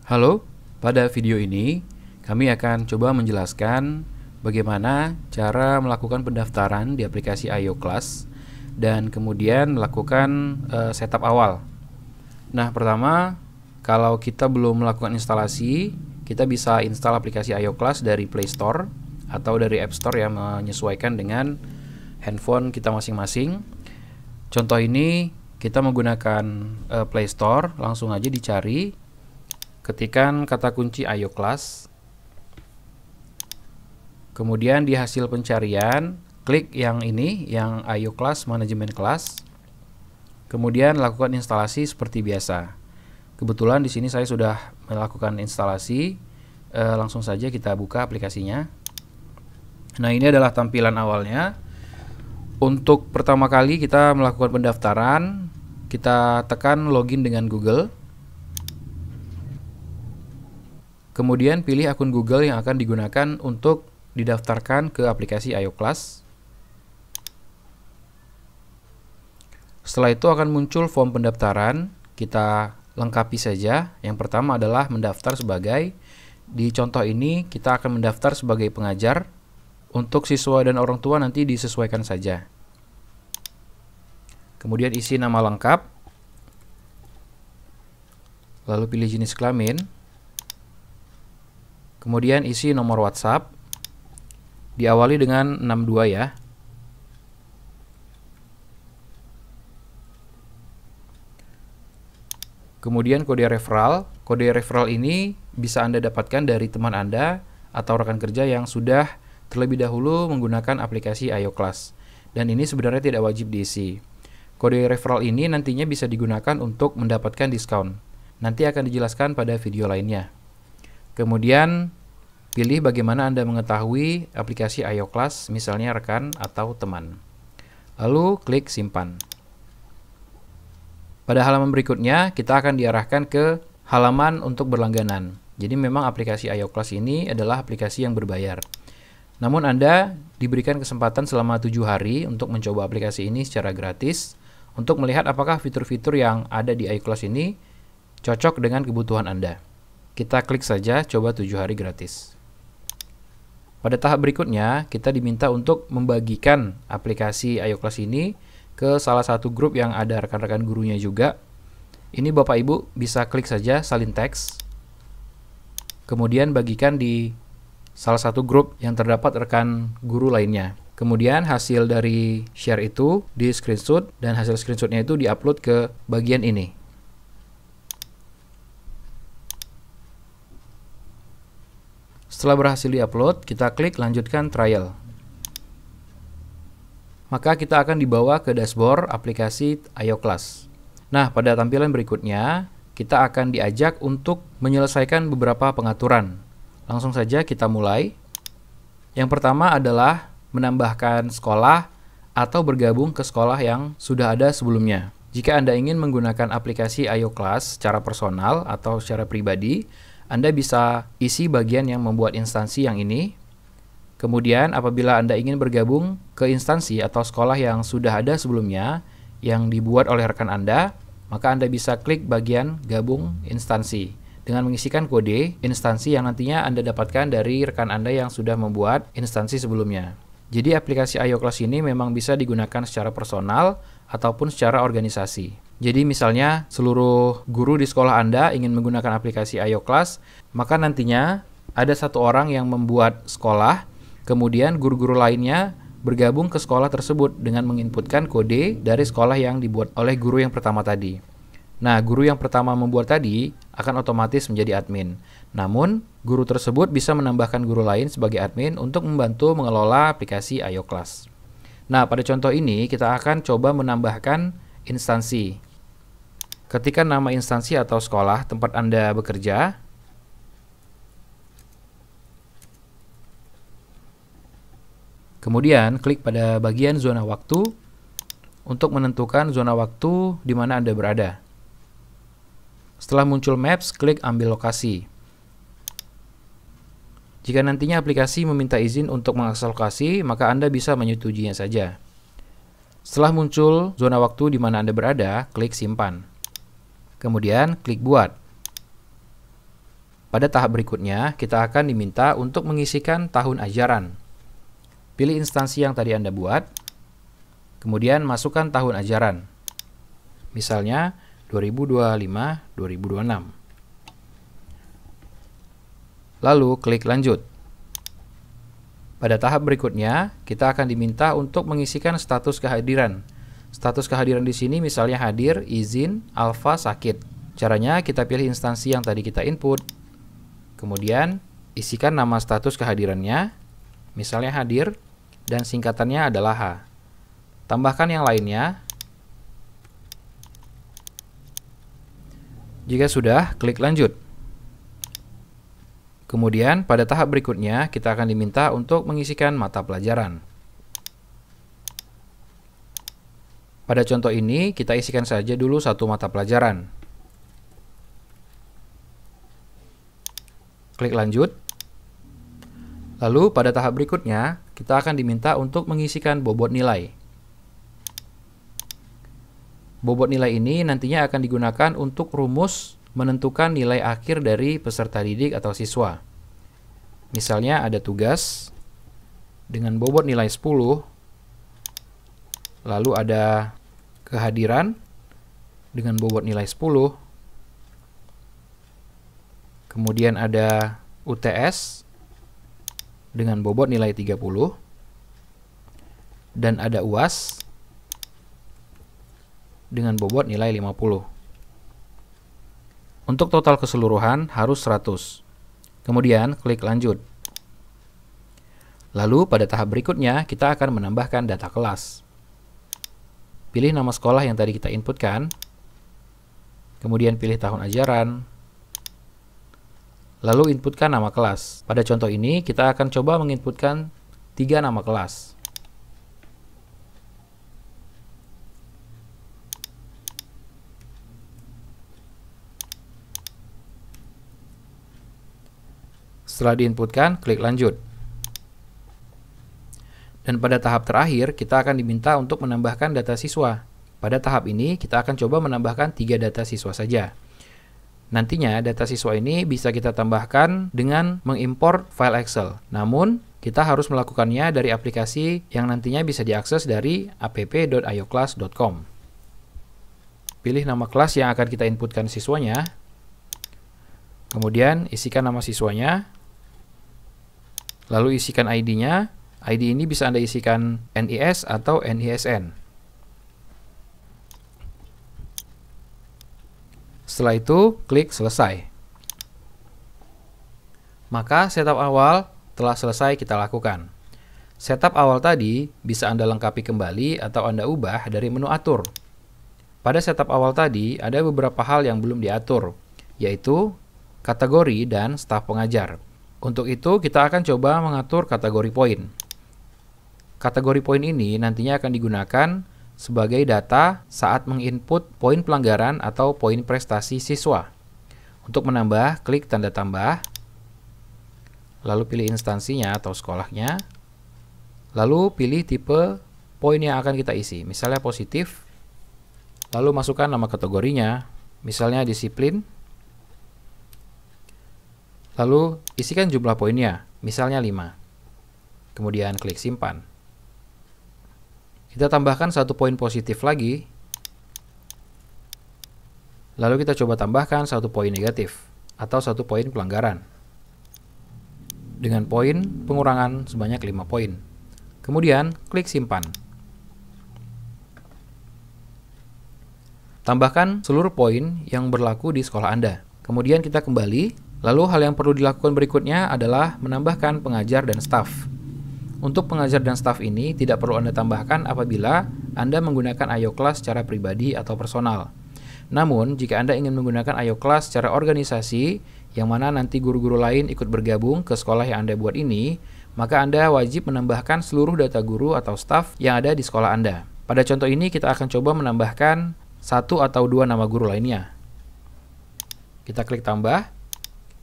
Halo, pada video ini kami akan coba menjelaskan bagaimana cara melakukan pendaftaran di aplikasi IOClass dan kemudian melakukan setup awal. Nah, pertama, kalau kita belum melakukan instalasi, kita bisa install aplikasi IOClass dari Play Store atau dari App Store yang menyesuaikan dengan handphone kita masing-masing. Contoh ini kita menggunakan Play Store, langsung aja dicari. Ketikkan kata kunci IOClass, kemudian di hasil pencarian klik yang ini, yang IOClass Management Class, kemudian lakukan instalasi seperti biasa. Kebetulan di sini saya sudah melakukan instalasi, langsung saja kita buka aplikasinya. Nah, ini adalah tampilan awalnya. Untuk pertama kali kita melakukan pendaftaran, kita tekan login dengan Google. Kemudian pilih akun Google yang akan digunakan untuk didaftarkan ke aplikasi IOClass. Setelah itu akan muncul form pendaftaran, kita lengkapi saja. Yang pertama adalah mendaftar sebagai, di contoh ini kita akan mendaftar sebagai pengajar. Untuk siswa dan orang tua nanti disesuaikan saja. Kemudian isi nama lengkap, lalu pilih jenis kelamin. Kemudian isi nomor WhatsApp, diawali dengan 62 ya. Kemudian kode referral. Kode referral ini bisa Anda dapatkan dari teman Anda atau rekan kerja yang sudah terlebih dahulu menggunakan aplikasi IOClass. Dan ini sebenarnya tidak wajib diisi. Kode referral ini nantinya bisa digunakan untuk mendapatkan diskon. Nanti akan dijelaskan pada video lainnya. Kemudian pilih bagaimana Anda mengetahui aplikasi IOClass, misalnya rekan atau teman. Lalu klik simpan. Pada halaman berikutnya kita akan diarahkan ke halaman untuk berlangganan. Jadi memang aplikasi IOClass ini adalah aplikasi yang berbayar. Namun Anda diberikan kesempatan selama 7 hari untuk mencoba aplikasi ini secara gratis untuk melihat apakah fitur-fitur yang ada di IOClass ini cocok dengan kebutuhan Anda. Kita klik saja coba 7 hari gratis. Pada tahap berikutnya, kita diminta untuk membagikan aplikasi IOClass ini ke salah satu grup yang ada rekan-rekan gurunya juga. Ini Bapak Ibu bisa klik saja salin teks. Kemudian bagikan di salah satu grup yang terdapat rekan guru lainnya. Kemudian hasil dari share itu di screenshot dan hasil screenshotnya itu diupload ke bagian ini. Setelah berhasil diupload, kita klik lanjutkan trial. Maka kita akan dibawa ke dashboard aplikasi IOClass. Nah, pada tampilan berikutnya, kita akan diajak untuk menyelesaikan beberapa pengaturan. Langsung saja kita mulai. Yang pertama adalah menambahkan sekolah atau bergabung ke sekolah yang sudah ada sebelumnya. Jika Anda ingin menggunakan aplikasi IOClass secara personal atau secara pribadi, Anda bisa isi bagian yang membuat instansi yang ini. Kemudian apabila Anda ingin bergabung ke instansi atau sekolah yang sudah ada sebelumnya yang dibuat oleh rekan Anda, maka Anda bisa klik bagian gabung instansi dengan mengisikan kode instansi yang nantinya Anda dapatkan dari rekan Anda yang sudah membuat instansi sebelumnya. Jadi aplikasi IOClass ini memang bisa digunakan secara personal ataupun secara organisasi. Jadi misalnya seluruh guru di sekolah Anda ingin menggunakan aplikasi IOClass, maka nantinya ada satu orang yang membuat sekolah, kemudian guru-guru lainnya bergabung ke sekolah tersebut dengan menginputkan kode dari sekolah yang dibuat oleh guru yang pertama tadi. Nah, guru yang pertama membuat tadi akan otomatis menjadi admin. Namun, guru tersebut bisa menambahkan guru lain sebagai admin untuk membantu mengelola aplikasi IOClass. Nah, pada contoh ini kita akan coba menambahkan instansi. Ketikkan nama instansi atau sekolah tempat Anda bekerja. Kemudian klik pada bagian zona waktu untuk menentukan zona waktu di mana Anda berada. Setelah muncul Maps, klik ambil lokasi. Jika nantinya aplikasi meminta izin untuk mengakses lokasi, maka Anda bisa menyetujuinya saja. Setelah muncul zona waktu di mana Anda berada, klik simpan. Kemudian klik buat. Pada tahap berikutnya, kita akan diminta untuk mengisikan tahun ajaran. Pilih instansi yang tadi Anda buat, kemudian masukkan tahun ajaran. Misalnya 2025-2026. Lalu klik lanjut. Pada tahap berikutnya, kita akan diminta untuk mengisikan status kehadiran. Status kehadiran di sini misalnya hadir, izin, alfa, sakit. Caranya kita pilih instansi yang tadi kita input. Kemudian isikan nama status kehadirannya, misalnya hadir, dan singkatannya adalah H. Tambahkan yang lainnya. Jika sudah, klik lanjut. Kemudian pada tahap berikutnya kita akan diminta untuk mengisikan mata pelajaran. Pada contoh ini kita isikan saja dulu satu mata pelajaran. Klik lanjut. Lalu pada tahap berikutnya kita akan diminta untuk mengisikan bobot nilai. Bobot nilai ini nantinya akan digunakan untuk rumus menentukan nilai akhir dari peserta didik atau siswa. Misalnya ada tugas dengan bobot nilai 10, lalu ada kehadiran dengan bobot nilai 10, kemudian ada UTS dengan bobot nilai 30, dan ada UAS dengan bobot nilai 50. Untuk total keseluruhan harus 100. Kemudian klik lanjut. Lalu pada tahap berikutnya kita akan menambahkan data kelas. Pilih nama sekolah yang tadi kita inputkan. Kemudian pilih tahun ajaran. Lalu inputkan nama kelas. Pada contoh ini kita akan coba menginputkan 3 nama kelas. Setelah diinputkan, klik lanjut. Dan pada tahap terakhir, kita akan diminta untuk menambahkan data siswa. Pada tahap ini, kita akan coba menambahkan 3 data siswa saja. Nantinya, data siswa ini bisa kita tambahkan dengan mengimport file Excel. Namun, kita harus melakukannya dari aplikasi yang nantinya bisa diakses dari app.ioclass.com. Pilih nama kelas yang akan kita inputkan siswanya. Kemudian, isikan nama siswanya. Lalu isikan ID-nya. ID ini bisa Anda isikan NIS atau NISN. Setelah itu, klik selesai. Maka setup awal telah selesai kita lakukan. Setup awal tadi bisa Anda lengkapi kembali atau Anda ubah dari menu atur. Pada setup awal tadi ada beberapa hal yang belum diatur, yaitu kategori dan staf pengajar. Untuk itu kita akan coba mengatur kategori poin. Kategori poin ini nantinya akan digunakan sebagai data saat menginput poin pelanggaran atau poin prestasi siswa. Untuk menambah, klik tanda tambah, lalu pilih instansinya atau sekolahnya, lalu pilih tipe poin yang akan kita isi, misalnya positif, lalu masukkan nama kategorinya, misalnya disiplin, lalu isikan jumlah poinnya, misalnya 5, kemudian klik simpan. Kita tambahkan satu poin positif lagi, lalu kita coba tambahkan satu poin negatif atau satu poin pelanggaran dengan poin pengurangan sebanyak 5 poin. Kemudian klik simpan. Tambahkan seluruh poin yang berlaku di sekolah Anda. Kemudian kita kembali, lalu hal yang perlu dilakukan berikutnya adalah menambahkan pengajar dan staf. Untuk pengajar dan staf ini tidak perlu Anda tambahkan apabila Anda menggunakan ioclass secara pribadi atau personal. Namun, jika Anda ingin menggunakan ioclass secara organisasi, yang mana nanti guru-guru lain ikut bergabung ke sekolah yang Anda buat ini, maka Anda wajib menambahkan seluruh data guru atau staf yang ada di sekolah Anda. Pada contoh ini, kita akan coba menambahkan 1 atau 2 nama guru lainnya. Kita klik tambah,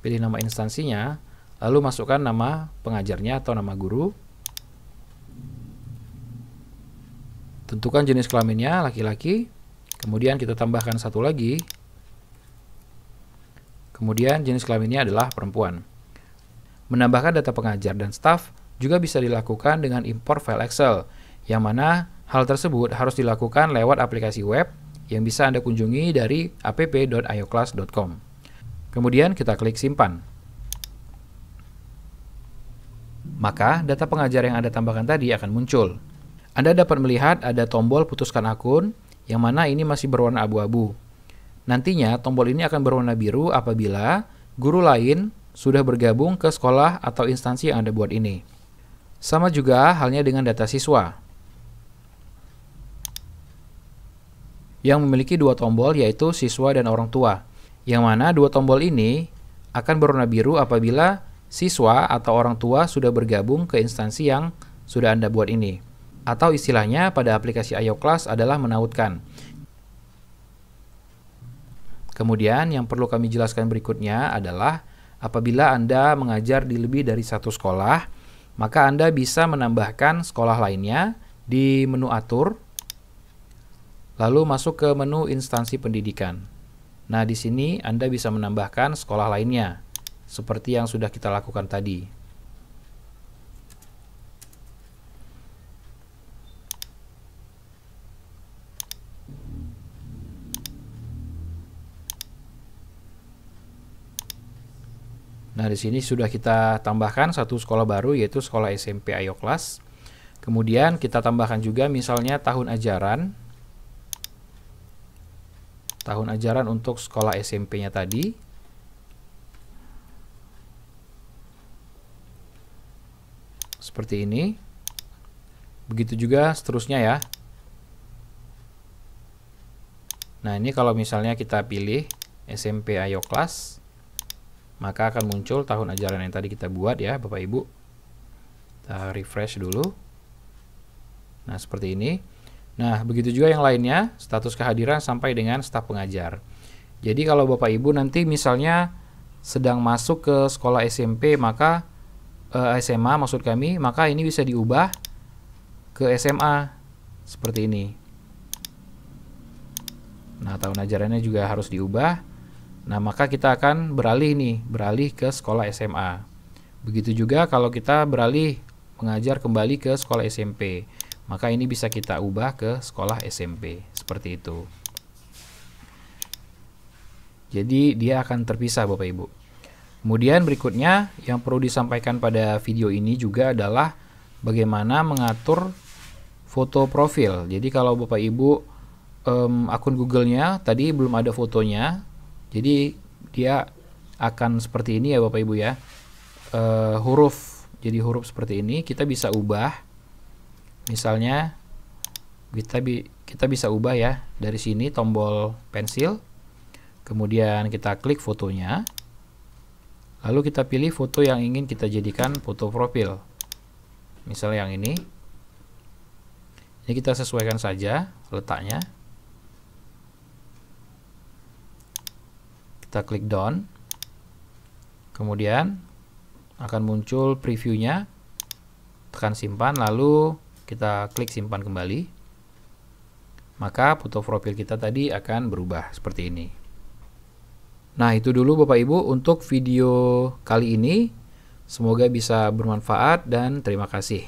pilih nama instansinya, lalu masukkan nama pengajarnya atau nama guru. Tentukan jenis kelaminnya laki-laki, kemudian kita tambahkan 1 lagi. Kemudian jenis kelaminnya adalah perempuan. Menambahkan data pengajar dan staf juga bisa dilakukan dengan impor file Excel, yang mana hal tersebut harus dilakukan lewat aplikasi web yang bisa Anda kunjungi dari app.ioclass.com. Kemudian kita klik simpan. Maka data pengajar yang Anda tambahkan tadi akan muncul. Anda dapat melihat ada tombol putuskan akun, yang mana ini masih berwarna abu-abu. Nantinya tombol ini akan berwarna biru apabila guru lain sudah bergabung ke sekolah atau instansi yang Anda buat ini. Sama juga halnya dengan data siswa, yang memiliki dua tombol yaitu siswa dan orang tua, yang mana dua tombol ini akan berwarna biru apabila siswa atau orang tua sudah bergabung ke instansi yang sudah Anda buat ini. Atau istilahnya pada aplikasi ioclass adalah menautkan. Kemudian yang perlu kami jelaskan berikutnya adalah apabila Anda mengajar di lebih dari satu sekolah, maka Anda bisa menambahkan sekolah lainnya di menu atur, lalu masuk ke menu instansi pendidikan. Nah, di sini Anda bisa menambahkan sekolah lainnya, seperti yang sudah kita lakukan tadi. Nah, di sini sudah kita tambahkan satu sekolah baru, yaitu sekolah SMP ioclass. Kemudian kita tambahkan juga misalnya tahun ajaran. Tahun ajaran untuk sekolah SMP-nya tadi. Seperti ini. Begitu juga seterusnya ya. Nah, ini kalau misalnya kita pilih SMP ioclass, maka akan muncul tahun ajaran yang tadi kita buat ya Bapak Ibu. Kita refresh dulu. Nah, seperti ini. Nah, begitu juga yang lainnya, status kehadiran sampai dengan staf pengajar. Jadi kalau Bapak Ibu nanti misalnya sedang masuk ke sekolah SMP, maka SMA maksud kami, maka ini bisa diubah ke SMA seperti ini. Nah, tahun ajarannya juga harus diubah. Nah, maka kita akan beralih ke sekolah SMA. Begitu juga kalau kita beralih mengajar kembali ke sekolah SMP, maka ini bisa kita ubah ke sekolah SMP, seperti itu. Jadi dia akan terpisah Bapak Ibu. Kemudian berikutnya yang perlu disampaikan pada video ini juga adalah bagaimana mengatur foto profil. Jadi kalau Bapak Ibu akun Google-nya tadi belum ada fotonya, jadi dia akan seperti ini ya Bapak Ibu ya. Jadi huruf seperti ini kita bisa ubah. Misalnya kita bisa ubah ya dari sini tombol pensil. Kemudian kita klik fotonya. Lalu kita pilih foto yang ingin kita jadikan foto profil. Misalnya yang ini. Ini kita sesuaikan saja letaknya. Kita klik done. Kemudian akan muncul previewnya. Tekan simpan, lalu kita klik simpan kembali. Maka foto profil kita tadi akan berubah seperti ini. Nah, itu dulu Bapak Ibu untuk video kali ini. Semoga bisa bermanfaat dan terima kasih.